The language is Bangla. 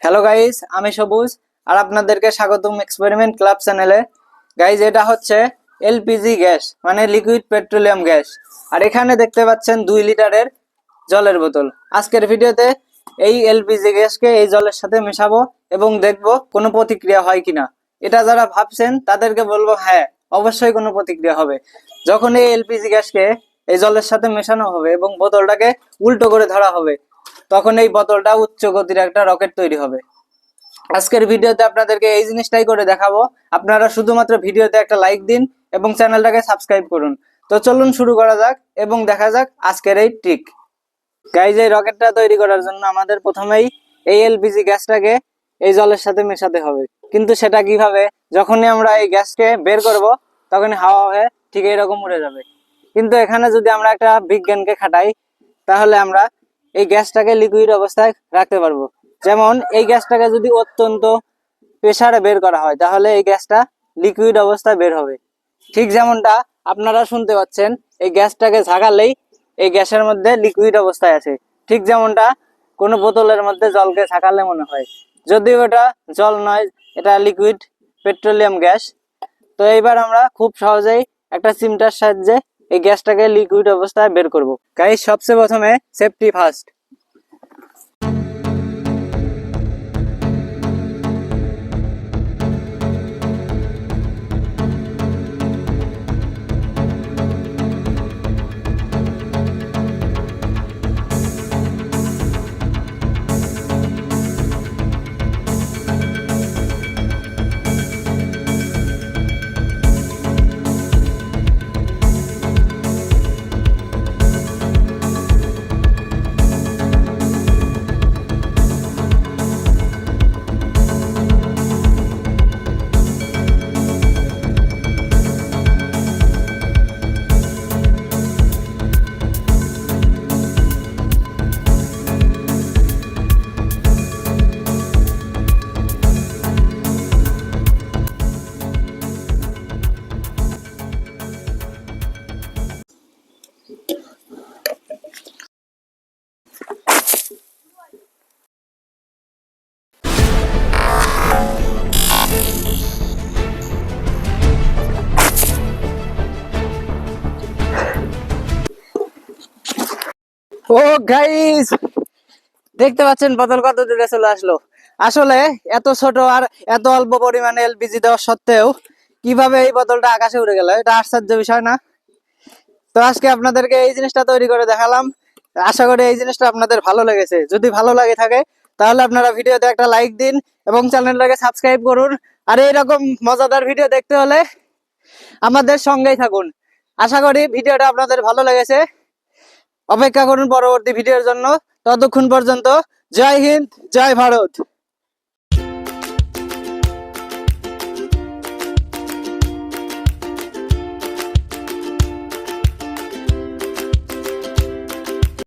হ্যালো গাইস, আমি সবুজ আর আপনাদেরকে স্বাগতম এক্সপেরিমেন্ট ক্লাব চ্যানেলে। গাইস, এটা হচ্ছে এলপিজি গ্যাস মানে লিকুইড পেট্রোলিয়াম গ্যাস। আর এখানে দেখতে পাচ্ছেন 2 লিটারের জলের বোতল। আজকের ভিডিওতে এই এলপিজি গ্যাসকে এই জলের সাথে মেশাবো এবং দেখবো কোনো প্রতিক্রিয়া হয় কিনা। এটা যারা ভাবছেন তাদেরকে বলবো হ্যাঁ, অবশ্যই কোনো প্রতিক্রিয়া হবে। যখন এই এলপিজি গ্যাসকে এই জলের সাথে মেশানো হবে এবং বোতলটাকে উল্টো করে ধরা হবে, তখন এই বোতলটা উচ্চ গতির একটা রকেট তৈরি হবে। আজকের ভিডিওতে আপনাদেরকে এই জিনিসটাই করে দেখাবো। আপনারা শুধুমাত্র ভিডিওতে একটা লাইক দিন এবং চ্যানেলটাকে সাবস্ক্রাইব করুন। তো চলুন শুরু করা যাক এবং দেখা যাক আজকের এই ট্রিক। গাইজ, এই রকেটটা তৈরি করার জন্য আমাদের প্রথমেই এই এলপিজি গ্যাসটাকে এই জলের সাথে মেশাতে হবে। কিন্তু সেটা কিভাবে? যখনই আমরা এই গ্যাসকে বের করব তখনই হাওয়া হয়ে ঠিক এইরকম উড়ে যাবে। কিন্তু এখানে যদি আমরা একটা বিজ্ঞানকে খাটাই, তাহলে আমরা এই গ্যাসটাকে লিকুইড অবস্থায় রাখতে পারবো। যেমন এই গ্যাসটাকে যদি অত্যন্ত প্রেসারে বের করা হয়, তাহলে এই গ্যাসটা লিকুইড অবস্থায় বের হবে। ঠিক যেমনটা আপনারা শুনতে পাচ্ছেন, এই গ্যাসটাকে ঝাঁকালেই এই গ্যাসের মধ্যে লিকুইড অবস্থায় আছে। ঠিক যেমনটা কোনো বোতলের মধ্যে জলকে ঝাঁকালে মনে হয়, যদিও এটা জল নয়, এটা লিকুইড পেট্রোলিয়াম গ্যাস। তো এইবার আমরা খুব সহজেই একটা চিমটার সাহায্যে এই গ্যাসটাকে লিকুইড অবস্থায় বের করব। গাইস, সবচেয়ে প্রথমে সেফটি ফার্স্ট। ও গাইস, দেখতে পাচ্ছেন বোতল কত দূরে চলে আসলো। আসলে এত ছোট আর এত অল্প পরিমাণে এলপিজি দেওয়া সত্ত্বেও কিভাবে এই বোতলটা আকাশে উড়ে গেল, এটা আশ্চর্য বিষয় না? তো আজকে আপনাদেরকে এই জিনিসটা তৈরি করে দেখালাম। আশা করি এই জিনিসটা আপনাদের ভালো লেগেছে। যদি ভালো লাগে থাকে তাহলে আপনারা ভিডিওতে একটা লাইক দিন এবং চ্যানেলটাকে সাবস্ক্রাইব করুন। আর এইরকম মজাদার ভিডিও দেখতে হলে আমাদের সঙ্গেই থাকুন। আশা করি ভিডিওটা আপনাদের ভালো লেগেছে। অপেক্ষা করুন পরবর্তী ভিডিওর জন্য। ততক্ষণ পর্যন্ত জয় হিন্দ, জয় ভারত।